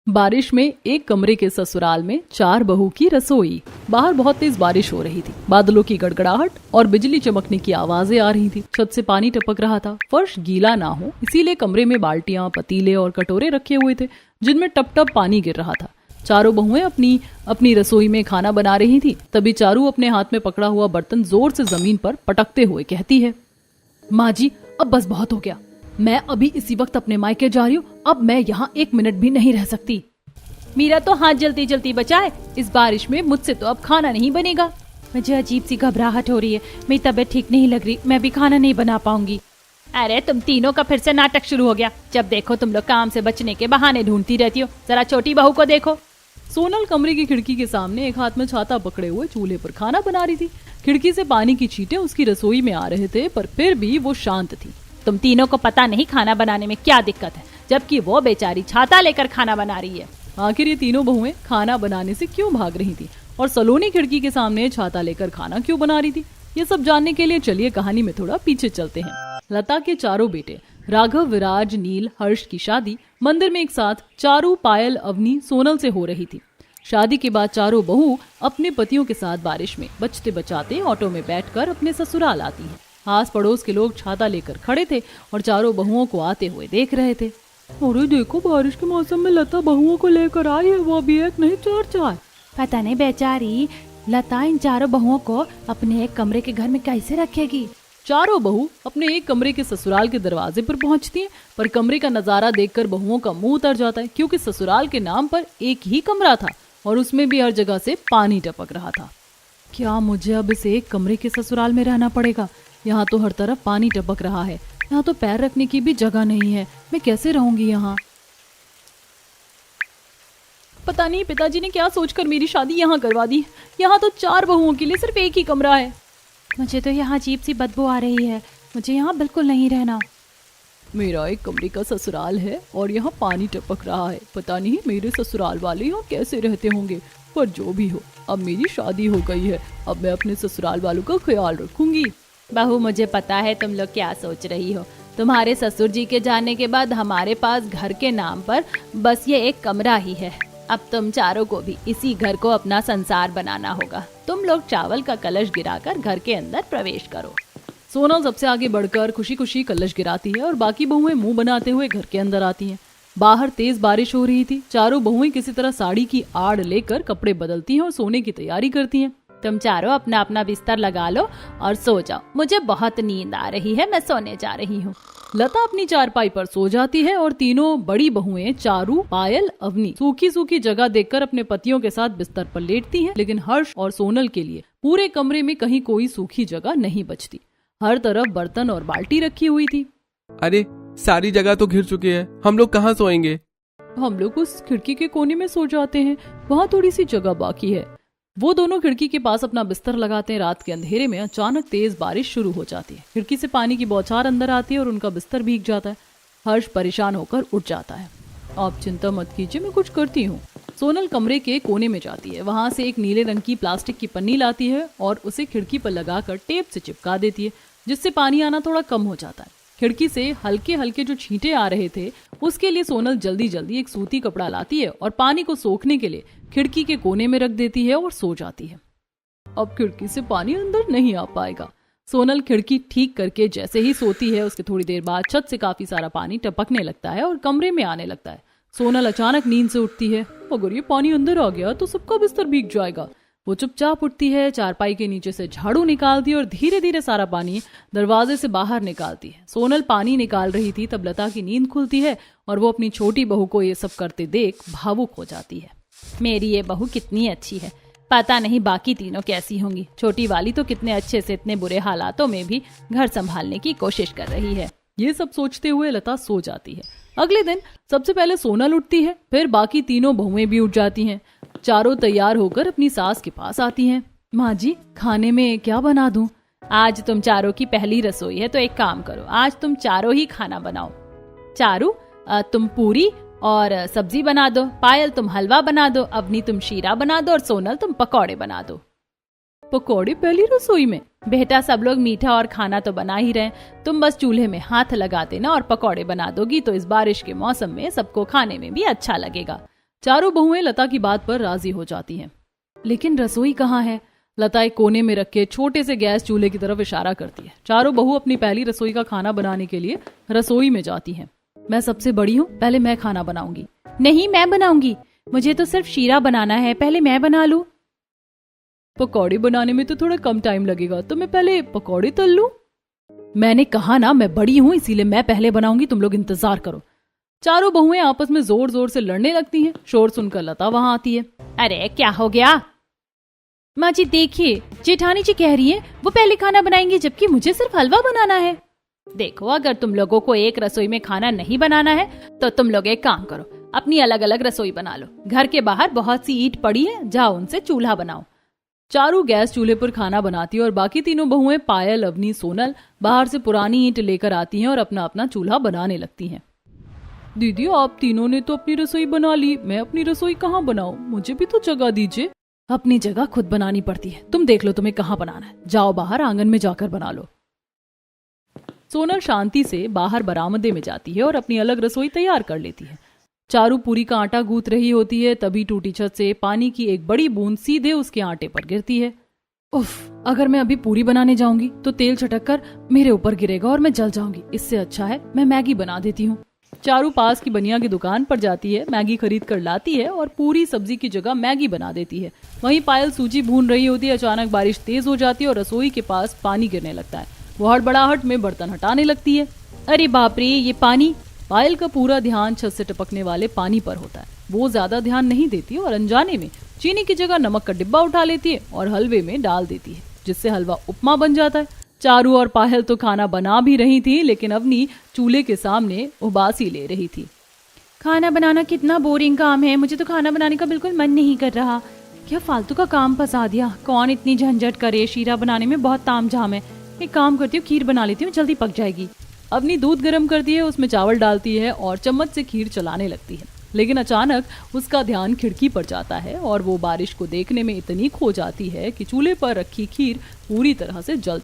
बारिश में एक कमरे के ससुराल में 4 बहू की रसोई। बाहर बहुत तेज बारिश हो रही थी। बादलों की गड़गड़ाहट और बिजली चमकने की आवाजें आ रही थी। छत से पानी टपक रहा था। फर्श गीला ना हो इसीलिए कमरे में बाल्टियां, पतीले और कटोरे रखे हुए थे जिनमें टप टप पानी गिर रहा था। चारों बहुएं अपनी अपनी रसोई में खाना बना रही थी। तभी चारू अपने हाथ में पकड़ा हुआ बर्तन जोर से जमीन पर पटकते हुए कहती है, माँ जी अब बस बहुत हो गया। मैं अभी इसी वक्त अपने मायके जा रही हूँ। अब मैं यहाँ 1 मिनट भी नहीं रह सकती। मेरा तो हाथ जल्दी जल्दी बचाए। इस बारिश में मुझसे तो अब खाना नहीं बनेगा। मुझे अजीब सी घबराहट हो रही है। मेरी तबीयत ठीक नहीं लग रही। मैं भी खाना नहीं बना पाऊंगी। अरे तुम तीनों का फिर से नाटक शुरू हो गया। जब देखो तुम लोग काम से बचने के बहाने ढूंढती रहती हो। जरा छोटी बहू को देखो। सोनल कमरे की खिड़की के सामने एक हाथ में छाता पकड़े हुए चूल्हे पर खाना बना रही थी। खिड़की से पानी की छींटें उसकी रसोई में आ रहे थे, पर फिर भी वो शांत थी। तुम तीनों को पता नहीं खाना बनाने में क्या दिक्कत है, जबकि वो बेचारी छाता लेकर खाना बना रही है। आखिर ये तीनों बहुएं खाना बनाने से क्यों भाग रही थी और सलोनी खिड़की के सामने छाता लेकर खाना क्यों बना रही थी, ये सब जानने के लिए चलिए कहानी में थोड़ा पीछे चलते हैं। लता के चारों बेटे राघव, विराज, नील, हर्ष की शादी मंदिर में एक साथ चारू, पायल, अवनी, सोनल से हो रही थी। शादी के बाद चारों बहू अपने पतियों के साथ बारिश में बचते बचाते ऑटो में बैठकर अपने ससुराल आती हैं। आस पड़ोस के लोग छाता लेकर खड़े थे और चारों बहुओं को आते हुए देख रहे थे। अरे देखो, बारिश के मौसम में लता बहुओं को लेकर आई है, वो भी एक नहीं 4-4। पता नहीं बेचारी लता इन चारों बहुओं को अपने एक कमरे के घर में कैसे रखेगी। चारों बहू अपने एक कमरे के ससुराल के दरवाजे पर पहुंचती हैं, पर कमरे का नजारा देखकर बहुओं का मुंह उतर जाता है, क्योंकि ससुराल के नाम पर एक ही कमरा था और उसमें भी हर जगह से पानी टपक रहा था। क्या मुझे अब इस एक कमरे के ससुराल में रहना पड़ेगा? यहाँ तो हर तरफ पानी टपक रहा है। यहाँ तो पैर रखने की भी जगह नहीं है। मैं कैसे रहूंगी यहाँ? पता नहीं पिताजी ने क्या सोचकर मेरी शादी यहाँ करवा दी। यहाँ तो 4 बहुओं के लिए सिर्फ एक ही कमरा है। मुझे तो यहाँ अजीब सी बदबू आ रही है। मुझे यहाँ बिल्कुल नहीं रहना। मेरा एक कमरे का ससुराल है और यहाँ पानी टपक रहा है। पता नहीं मेरे ससुराल वाले यहाँ कैसे रहते होंगे, पर जो भी हो अब मेरी शादी हो गई है। अब मैं अपने ससुराल वालों का ख्याल रखूंगी। बहू, मुझे पता है तुम लोग क्या सोच रही हो। तुम्हारे ससुर जी के जाने के बाद हमारे पास घर के नाम पर बस ये एक कमरा ही है। अब तुम चारों को भी इसी घर को अपना संसार बनाना होगा। तुम लोग चावल का कलश गिराकर घर के अंदर प्रवेश करो। सोनल सबसे आगे बढ़कर खुशी खुशी कलश गिराती है और बाकी बहुएं मुंह बनाते हुए घर के अंदर आती हैं। बाहर तेज बारिश हो रही थी। चारों बहुएं किसी तरह साड़ी की आड़ लेकर कपड़े बदलती हैं और सोने की तैयारी करती हैं। तुम चारों अपना अपना बिस्तर लगा लो और सो जाओ। मुझे बहुत नींद आ रही है, मैं सोने जा रही हूँ। लता अपनी चारपाई पर सो जाती है और तीनों बड़ी बहुएं चारू, पायल, अवनी सूखी सूखी जगह देखकर अपने पतियों के साथ बिस्तर पर लेटती हैं। लेकिन हर्ष और सोनल के लिए पूरे कमरे में कहीं कोई सूखी जगह नहीं बचती। हर तरफ बर्तन और बाल्टी रखी हुई थी। अरे सारी जगह तो घिर चुकी है, हम लोग कहाँ सोएंगे? हम लोग उस खिड़की के कोने में सो जाते हैं, वहाँ थोड़ी सी जगह बाकी है। वो दोनों खिड़की के पास अपना बिस्तर लगाते हैं। रात के अंधेरे में अचानक तेज बारिश शुरू हो जाती है। खिड़की से पानी की बौछार अंदर आती है और उनका बिस्तर भीग जाता है। हर्ष परेशान होकर उठ जाता है। आप चिंता मत कीजिए, मैं कुछ करती हूँ। सोनल कमरे के कोने में जाती है। वहां से एक नीले रंग की प्लास्टिक की पन्नी लाती है और उसे खिड़की पर लगाकर टेप से चिपका देती है, जिससे पानी आना थोड़ा कम हो जाता है। खिड़की से हल्के हल्के जो छींटे आ रहे थे, उसके लिए सोनल जल्दी जल्दी एक सूती कपड़ा लाती है और पानी को सोखने के लिए खिड़की के कोने में रख देती है और सो जाती है। अब खिड़की से पानी अंदर नहीं आ पाएगा। सोनल खिड़की ठीक करके जैसे ही सोती है, उसके थोड़ी देर बाद छत से काफी सारा पानी टपकने लगता है और कमरे में आने लगता है। सोनल अचानक नींद से उठती है। अगर ये पानी अंदर आ गया तो सबका बिस्तर भीग जाएगा। वो चुपचाप उठती है, चारपाई के नीचे से झाड़ू निकालती है और धीरे धीरे सारा पानी दरवाजे से बाहर निकालती है। सोनल पानी निकाल रही थी तब लता की नींद खुलती है और वो अपनी छोटी बहू को ये सब करते देख भावुक हो जाती है। मेरी ये बहू कितनी अच्छी है। पता नहीं बाकी तीनों कैसी होंगी। छोटी वाली तो कितने अच्छे से इतने बुरे हालातों में भी घर संभालने की कोशिश कर रही है। ये सब सोचते हुए लता सो जाती है। अगले दिन सबसे पहले सोनल उठती है, फिर बाकी तीनों बहुएं भी उठ जाती हैं। चारों तैयार होकर अपनी सास के पास आती हैं। माँ जी, खाने में क्या बना दूं? आज तुम चारों की पहली रसोई है, तो एक काम करो, आज तुम चारों ही खाना बनाओ। चारू, तुम पूरी और सब्जी बना दो। पायल, तुम हलवा बना दो। अवनी, तुम शीरा बना दो और सोनल, तुम पकौड़े बना दो। पकौड़े पहली रसोई में? बेटा, सब लोग मीठा और खाना तो बना ही रहे, तुम बस चूल्हे में हाथ लगा देना और पकौड़े बना दोगी तो इस बारिश के मौसम में सबको खाने में भी अच्छा लगेगा। चारों बहुएं लता की बात पर राजी हो जाती हैं। लेकिन रसोई कहाँ है? लता एक कोने में रखे छोटे से गैस चूल्हे की तरफ इशारा करती है। चारों बहू अपनी पहली रसोई का खाना बनाने के लिए रसोई में जाती हैं। मैं सबसे बड़ी हूँ, पहले मैं खाना बनाऊंगी। नहीं, मैं बनाऊंगी। मुझे तो सिर्फ शीरा बनाना है, पहले मैं बना लूं। पकौड़े बनाने में तो थोड़ा कम टाइम लगेगा, तो मैं पहले पकौड़े तल लूं। मैंने कहा ना मैं बड़ी हूं, इसीलिए मैं पहले बनाऊंगी, तुम लोग इंतजार करो। चारों बहुएं आपस में जोर जोर से लड़ने लगती हैं। शोर सुनकर लता वहां आती है। अरे क्या हो गया? माँ जी देखिए, जेठानी जी कह रही है वो पहले खाना बनाएंगे, जबकि मुझे सिर्फ हलवा बनाना है। देखो, अगर तुम लोगों को एक रसोई में खाना नहीं बनाना है तो तुम लोग एक काम करो, अपनी अलग अलग रसोई बना लो। घर के बाहर बहुत सी ईंट पड़ी है, जाओ उनसे चूल्हा बनाओ। चारू गैस चूल्हे पर खाना बनाती है और बाकी तीनों बहुएं पायल, अवनी, सोनल बाहर से पुरानी ईंट लेकर आती हैं और अपना अपना चूल्हा बनाने लगती हैं। दीदी, आप तीनों ने तो अपनी रसोई बना ली, मैं अपनी रसोई कहाँ बनाऊं? मुझे भी तो जगह दीजिए। अपनी जगह खुद बनानी पड़ती है, तुम देख लो तुम्हें कहाँ बनाना है, जाओ बाहर आंगन में जाकर बना लो। सोनल शांति से बाहर बरामदे में जाती है और अपनी अलग रसोई तैयार कर लेती है। चारू पूरी का आटा गूंथ रही होती है, तभी टूटी छत से पानी की एक बड़ी बूंद सीधे उसके आटे पर गिरती है। उफ, अगर मैं अभी पूरी बनाने जाऊंगी तो तेल छटक कर मेरे ऊपर गिरेगा और मैं जल जाऊंगी। इससे अच्छा है मैं मैगी बना देती हूँ। चारू पास की बनिया की दुकान पर जाती है, मैगी खरीद कर लाती है और पूरी सब्जी की जगह मैगी बना देती है। वहीं पायल सूजी भून रही होती है। अचानक बारिश तेज हो जाती है और रसोई के पास पानी गिरने लगता है। वो हड़बड़ाहट में बर्तन हटाने लगती है। अरे बाप रे, ये पानी! पायल का पूरा ध्यान छत से टपकने वाले पानी पर होता है। वो ज्यादा ध्यान नहीं देती और अनजाने में चीनी की जगह नमक का डिब्बा उठा लेती है और हलवे में डाल देती है, जिससे हलवा उपमा बन जाता है। चारू और पायल तो खाना बना भी रही थी, लेकिन अवनी चूल्हे के सामने उबासी ले रही थी। खाना बनाना कितना बोरिंग काम है, मुझे तो खाना बनाने का बिल्कुल मन नहीं कर रहा। क्या फालतू का काम फंसा दिया, कौन इतनी झंझट करे, शीरा बनाने में बहुत तामझाम है। एक काम करती हूँ, खीर बना लेती हूँ, जल्दी पक जाएगी। अवनी दूध गर्म करती है, उसमें चावल डालती है और चम्मच से खीर चलाने लगती है। लेकिन अचानक उसका ध्यान खिड़की पर जाता है और वो बारिश को देखने में इतनी खो जाती है कि चूल्हे पर रखी खीर पूरी तरह से जल